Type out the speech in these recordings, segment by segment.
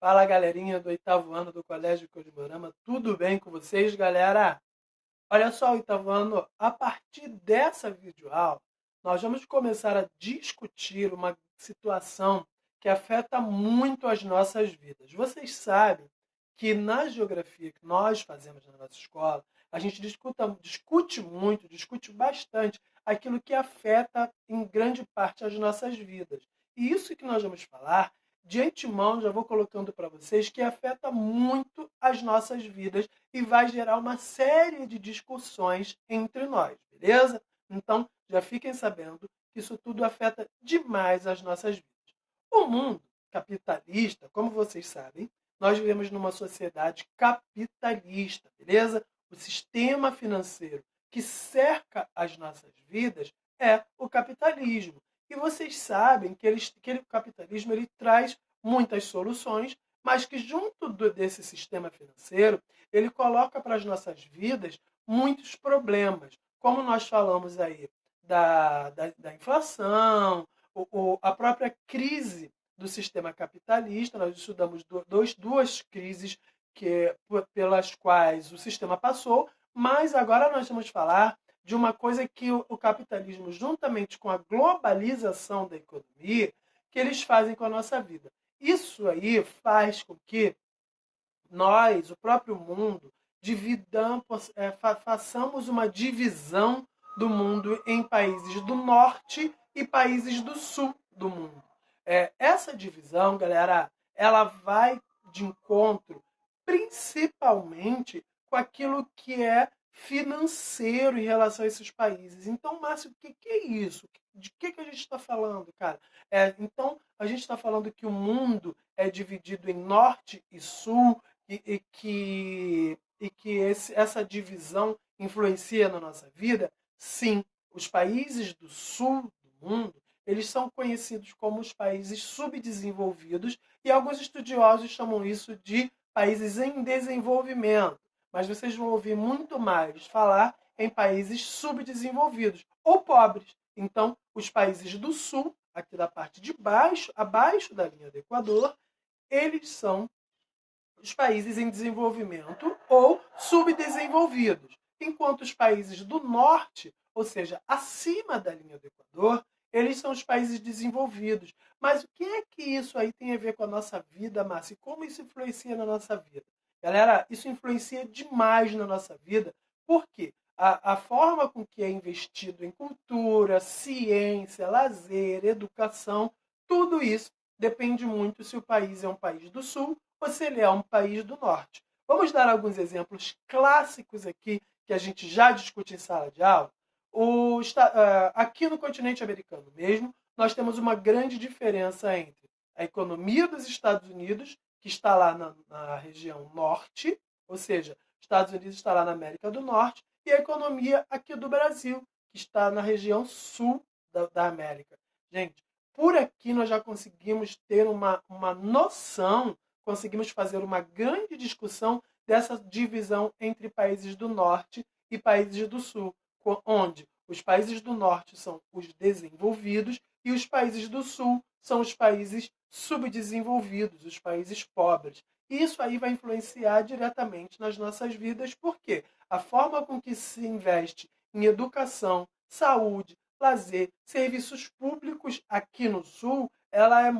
Fala, galerinha do oitavo ano do Colégio Cosmorama, tudo bem com vocês, galera? Olha só, oitavo ano, a partir dessa videoaula, nós vamos começar a discutir uma situação que afeta muito as nossas vidas. Vocês sabem que na geografia que nós fazemos na nossa escola, a gente discute muito, discute bastante aquilo que afeta em grande parte as nossas vidas. E isso que nós vamos falar de antemão, já vou colocando para vocês que afeta muito as nossas vidas e vai gerar uma série de discussões entre nós, beleza? Então, já fiquem sabendo que isso tudo afeta demais as nossas vidas. O mundo capitalista, como vocês sabem, nós vivemos numa sociedade capitalista, beleza? O sistema financeiro que cerca as nossas vidas é o capitalismo. E vocês sabem que o capitalismo ele traz muitas soluções, mas que junto desse sistema financeiro, ele coloca para as nossas vidas muitos problemas, como nós falamos aí da inflação, a própria crise do sistema capitalista. Nós estudamos duas crises pelas quais o sistema passou, mas agora nós vamos falar de uma coisa que o capitalismo, juntamente com a globalização da economia, que eles fazem com a nossa vida. Isso aí faz com que nós, o próprio mundo, façamos uma divisão do mundo em países do norte e países do sul do mundo. Essa divisão, galera, ela vai de encontro principalmente com aquilo que é financeiro em relação a esses países. Então, Márcio, o que é isso? De que a gente está falando, cara? Então, a gente está falando que o mundo é dividido em norte e sul e que essa divisão influencia na nossa vida? Sim, os países do sul do mundo, eles são conhecidos como os países subdesenvolvidos e alguns estudiosos chamam isso de países em desenvolvimento. Mas vocês vão ouvir muito mais falar em países subdesenvolvidos ou pobres. Então, os países do sul, aqui da parte de baixo, abaixo da linha do Equador, eles são os países em desenvolvimento ou subdesenvolvidos, enquanto os países do norte, ou seja, acima da linha do Equador, eles são os países desenvolvidos. Mas o que é que isso aí tem a ver com a nossa vida, Márcia? Como isso influencia na nossa vida? Galera, isso influencia demais na nossa vida. Por quê? A forma com que é investido em cultura, ciência, lazer, educação, tudo isso depende muito se o país é um país do sul ou se ele é um país do norte. Vamos dar alguns exemplos clássicos aqui que a gente já discute em sala de aula. Aqui no continente americano mesmo, nós temos uma grande diferença entre a economia dos Estados Unidos, que está lá na região norte, ou seja, Estados Unidos está lá na América do Norte, e a economia aqui do Brasil, que está na região sul da América. Gente, por aqui nós já conseguimos ter uma noção, conseguimos fazer uma grande discussão dessa divisão entre países do norte e países do sul, onde os países do norte são os desenvolvidos e os países do sul são os países subdesenvolvidos, os países pobres. E isso aí vai influenciar diretamente nas nossas vidas, porque a forma com que se investe em educação, saúde, lazer, serviços públicos aqui no sul, ela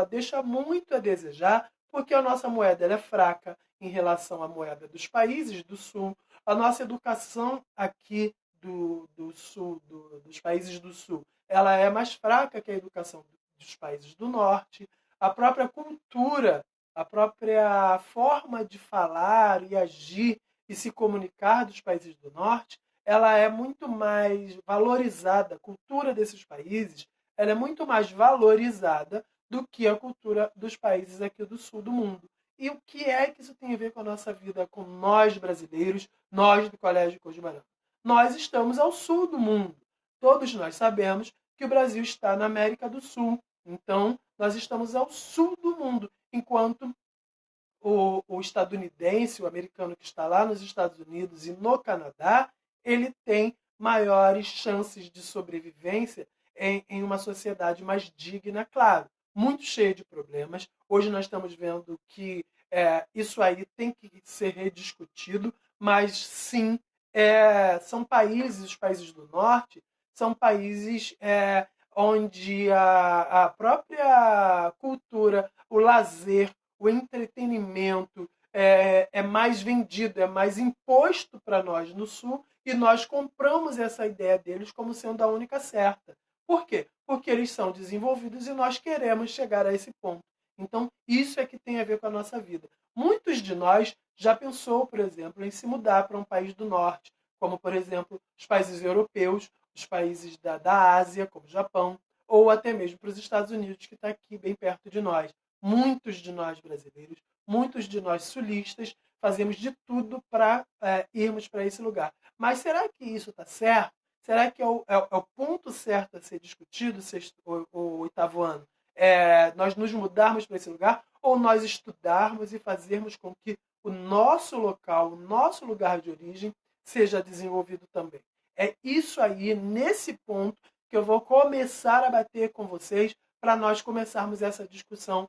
deixa muito a desejar, porque a nossa moeda ela é fraca em relação à moeda dos países do sul. A nossa educação aqui do sul, dos países do sul, ela é mais fraca que a educação dos países do norte. A própria cultura, a própria forma de falar e agir e se comunicar dos países do norte, ela é muito mais valorizada. A cultura desses países ela é muito mais valorizada do que a cultura dos países aqui do sul do mundo. E o que é que isso tem a ver com a nossa vida, com nós brasileiros, nós do Colégio Cosmorama? Nós estamos ao sul do mundo. Todos nós sabemos que o Brasil está na América do Sul. Então, nós estamos ao sul do mundo, enquanto o estadunidense, o americano que está lá nos Estados Unidos e no Canadá, ele tem maiores chances de sobrevivência em uma sociedade mais digna, claro. muito cheia de problemas. Hoje nós estamos vendo que isso aí tem que ser rediscutido, mas sim, são países, os países do norte, são países onde a própria cultura, o lazer, o entretenimento é mais vendido, é mais imposto para nós no sul, e nós compramos essa ideia deles como sendo a única certa. Por quê? Porque eles são desenvolvidos e nós queremos chegar a esse ponto. Então, isso é que tem a ver com a nossa vida. Muitos de nós já pensou, por exemplo, em se mudar para um país do norte, como, por exemplo, os países europeus, os países da Ásia, como o Japão, ou até mesmo para os Estados Unidos, que está aqui bem perto de nós. Muitos de nós brasileiros, muitos de nós sulistas, fazemos de tudo para irmos para esse lugar. Mas será que isso está certo? Será que é o ponto certo a ser discutido, o oitavo ano? Nós nos mudarmos para esse lugar ou nós estudarmos e fazermos com que o nosso local, o nosso lugar de origem, seja desenvolvido também? É isso aí, nesse ponto, que eu vou começar a bater com vocês para nós começarmos essa discussão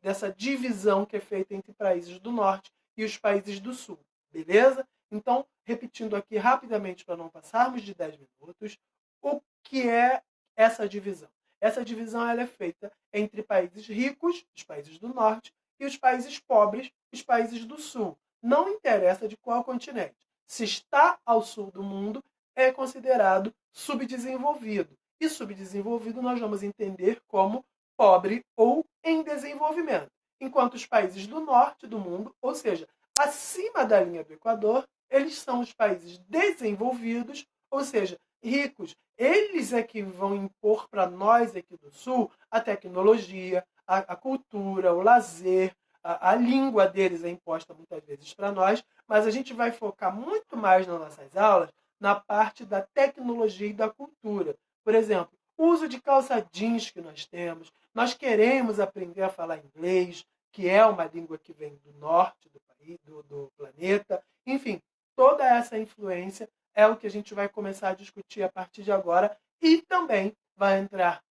dessa divisão que é feita entre países do norte e os países do sul. Beleza? Então, repetindo aqui rapidamente para não passarmos de 10 minutos, o que é essa divisão? Essa divisão ela é feita entre países ricos, os países do norte, e os países pobres, os países do sul. Não interessa de qual continente. Se está ao sul do mundo, é considerado subdesenvolvido. E subdesenvolvido nós vamos entender como pobre ou em desenvolvimento. Enquanto os países do norte do mundo, ou seja, acima da linha do Equador, eles são os países desenvolvidos, ou seja, ricos. Eles é que vão impor para nós aqui do Sul a tecnologia, a cultura, o lazer, a língua deles é imposta muitas vezes para nós, mas a gente vai focar muito mais nas nossas aulas na parte da tecnologia e da cultura. Por exemplo, o uso de calça jeans que nós temos. Nós queremos aprender a falar inglês, que é uma língua que vem do norte do país, do planeta. Enfim, toda essa influência é o que a gente vai começar a discutir a partir de agora. E também vai entrar,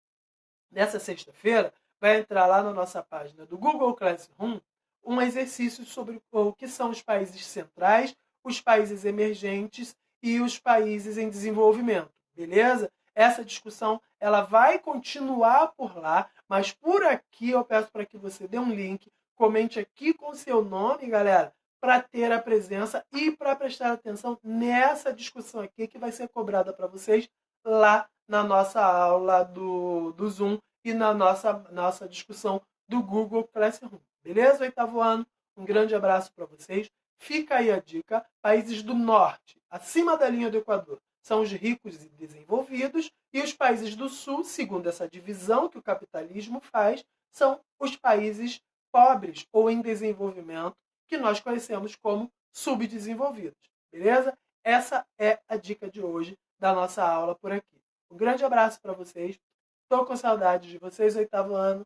nessa sexta-feira, vai entrar lá na nossa página do Google Classroom um exercício sobre o que são os países centrais, os países emergentes e os países em desenvolvimento. Beleza? Essa discussão ela vai continuar por lá, mas por aqui eu peço para que você dê um link, comente aqui com o seu nome, galera, para ter a presença e para prestar atenção nessa discussão aqui que vai ser cobrada para vocês lá na nossa aula do Zoom e na nossa discussão do Google Classroom. Beleza, oitavo ano? Um grande abraço para vocês. Fica aí a dica. Países do norte, acima da linha do Equador, são os ricos e desenvolvidos, e os países do sul, segundo essa divisão que o capitalismo faz, são os países pobres ou em desenvolvimento, que nós conhecemos como subdesenvolvidos. Beleza? Essa é a dica de hoje da nossa aula por aqui. Um grande abraço para vocês. Estou com saudade de vocês, oitavo ano.